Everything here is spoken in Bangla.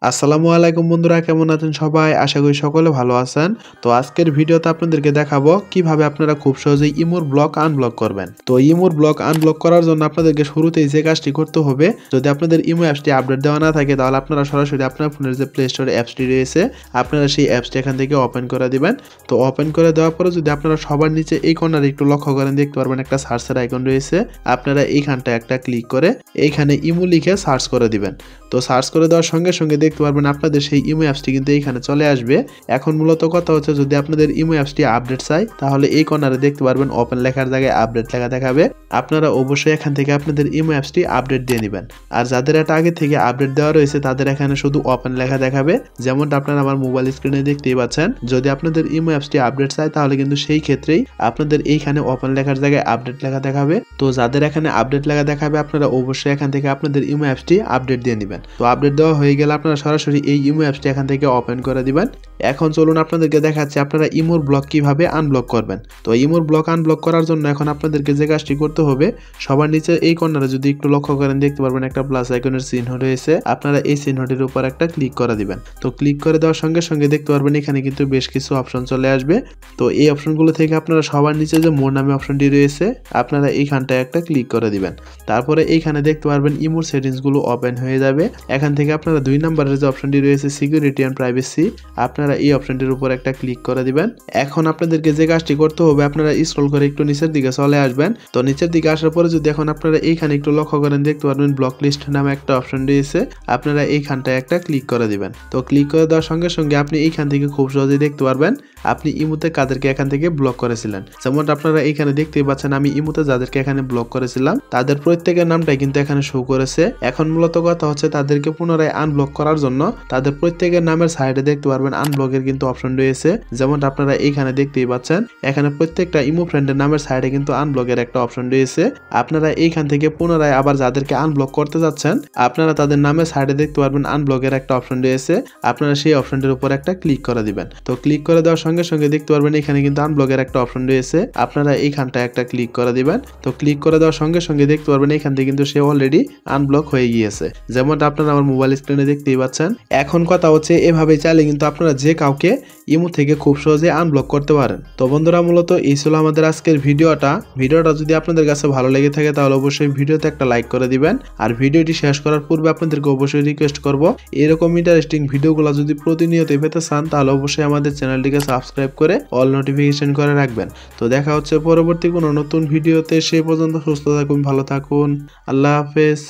আসসালামু আলাইকুম বন্ধুরা, কেমন আছেন সবাই? আশা করি সকলে ভালো আছেন। তো আজকের ভিডিওতে আপনাদেরকে দেখাবো কিভাবে আপনারা খুব সহজেই ইমোর ব্লক আনব্লক করবেন। তো ইমোর ব্লক আনব্লক করার জন্য আপনাদেরকে শুরুতেই যে কাজটি করতে হবে, যদি আপনাদের ইমো অ্যাপসটি আপডেট দেওয়া না থাকে তাহলে আপনারা সরাসরি আপনার ফোনের যে প্লে স্টোরে অ্যাপসটি রয়েছে আপনারা সেই অ্যাপসটি এখান থেকে ওপেন করে দিবেন। তো ওপেন করে দেওয়ার পরে যদি আপনারা সবার নিচে এই কর্নারে একটু লক্ষ্য করেন, দেখতে পারবেন একটা সার্চের আইকন রয়েছে। আপনারা এইখানটা একটা ক্লিক করে এইখানে ইমো লিখে সার্চ করে দিবেন। তো সার্চ করে দেওয়ার সঙ্গে সঙ্গে দেখতে পারবেন আপনাদের সেই ইমো অ্যাপসটি কিন্তু এইখানে চলে আসবে। এখন মূলত কথা হচ্ছে, যদি আপনাদের ইমো অ্যাপসটি আপডেট চাই তাহলে এই কর্নারে দেখতে পারবেন ওপেন লেখার জায়গায় আপডেট লেখা দেখাবে। আপনারা অবশ্যই এখান থেকে আপনাদের ইমো অ্যাপসটি আপডেট দিয়ে নেবেন। আর যাদের এটা আগে থেকে আপডেট দেওয়া রয়েছে তাদের এখানে শুধু ওপেন লেখা দেখাবে, যেমনটা আপনারা আমার মোবাইল স্ক্রিনে দেখতেই পাচ্ছেন। যদি আপনাদের ইমো অ্যাপসটি আপডেট চাই তাহলে কিন্তু সেই ক্ষেত্রেই আপনাদের এইখানে ওপেন লেখার জায়গায় আপডেট লেখা দেখাবে। তো যাদের এখানে আপডেট লেখা দেখাবে আপনারা অবশ্যই এখান থেকে আপনাদের ইমো অ্যাপসটি আপডেট দিয়ে নেবেন। তো আপডেট দেওয়া হয়ে গেলে আপনারা সরাসরি এই ইমো অ্যাপসটি এখান থেকে ওপেন করে দিবেন। এখন চলুন আপনাদেরকে দেখাচ্ছি আপনারা ইমোর ব্লক কিভাবে আনব্লক করবেন। তো ইমোর ব্লক আনব্লক করার জন্য এখন আপনাদেরকে যে কাজটি করতে হবে, সবার নিচে এই কর্নারে যদি একটু লক্ষ্য করেন দেখতে পারবেন একটা প্লাস আইকনের চিহ্ন রয়েছে। আপনারা এই চিহ্নটির উপর একটা ক্লিক করে দিবেন। তো ক্লিক করে দেওয়ার সঙ্গে সঙ্গে দেখতে পারবেন এখানে কিন্তু বেশ কিছু অপশন চলে আসবে। তো এই অপশনগুলো থেকে আপনারা সবার নিচে যে মোর নামে অপশনটি রয়েছে আপনারা এইখানটায় একটা ক্লিক করে দিবেন। তারপরে এইখানে দেখতে পারবেন ইমোর সেটিংসগুলো ওপেন হয়ে যাবে। এখান থেকে আপনারা 2 নম্বরের যে অপশনটি রয়েছে সিকিউরিটি এন্ড প্রাইভেসি, আপনারা এই অপশনটির উপর একটা ক্লিক করে দিবেন। এখন আপনাদেরকে যে কাজটি করতে হবে, আপনারা স্ক্রল করে একটু নিচের দিকে চলে আসবেন। তো নিচের দিকে আসার পরে যদি এখন আপনারা এইখানে একটু লক্ষ্য করেন দেখতে পারবেন ব্লক লিস্ট নামে একটা অপশন রয়েছে। আপনারা এইখানটায় একটা ক্লিক করে দিবেন। তো ক্লিক করে দেওয়ার সঙ্গে সঙ্গে আপনি এইখান থেকে খুব সহজেই দেখতে পারবেন আপনি ইমোতে কাদেরকে এখান থেকে ব্লক করেছিলেন। যেমন আপনারা এইখানে দেখতেই পাচ্ছেন আমি ইমোতে যাদেরকে এখানে ব্লক করেছিলাম তাদের প্রত্যেকের নামটাই কিন্তু এখানে শো করেছে। এখন মূলত কথা হচ্ছে তাদেরকে পুনরায় আনব্লক করার জন্য তাদের প্রত্যেকের নামের সাইডে দেখতে পারবেন আনব্লকের কিন্তু অপশন রয়েছে। যেমন আপনারা এইখানে দেখতেই পাচ্ছেন এখানে প্রত্যেকটা ইমো ফ্রেন্ডের নামের সাইডে কিন্তু আনব্লকের একটা অপশন রয়েছে। আপনারা এইখান থেকে পুনরায় আবার যাদেরকে আনব্লক করতে যাচ্ছেন আপনারা তাদের নামের সাইডে দেখতে পারবেন আনব্লকের একটা অপশন রয়েছে। আপনারা সেই অপশনটির উপর একটা ক্লিক করে দিবেন। তো ক্লিক করে দেওয়ার সঙ্গে সঙ্গে দেখতে পারবেন এখানে কিন্তু আনব্লকের একটা অপশন রয়েছে। আপনারা এইখানটায় একটা ক্লিক করে দিবেন। তো ক্লিক করে দেওয়ার সঙ্গে সঙ্গে দেখতে পারবেন এখান থেকে কিন্তু সে অলরেডি আনব্লক হয়ে গিয়েছে, যেমনটা আপনারা আমার মোবাইল স্ক্রিনে দেখতেই পাচ্ছেন। এখন কথা হচ্ছে এভাবে চাইলে কিন্তু আপনারা যে কাউকে ইমো থেকে খুব সহজে আনব্লক করতে পারেন। তো বন্ধুরা, মূলত এই ছিল আমাদের আজকের ভিডিওটা যদি আপনাদের কাছে ভালো লেগে থাকে তাহলে অবশ্যই ভিডিওতে একটা লাইক করে দিবেন। আর ভিডিওটি শেষ করার পূর্বে আপনাদেরকে অবশ্যই রিকোয়েস্ট করব, এরকম ইন্টারেস্টিং ভিডিওগুলো যদি প্রতিনিয়ত পেতে চান তাহলে অবশ্যই আমাদের চ্যানেলটিকে সাবস্ক্রাইব করে অল নোটিফিকেশন করে রাখবেন। তো দেখা হচ্ছে পরবর্তী কোনো নতুন ভিডিওতে। সেই পর্যন্ত সুস্থ থাকুন, ভালো থাকুন, আল্লাহ হাফেজ।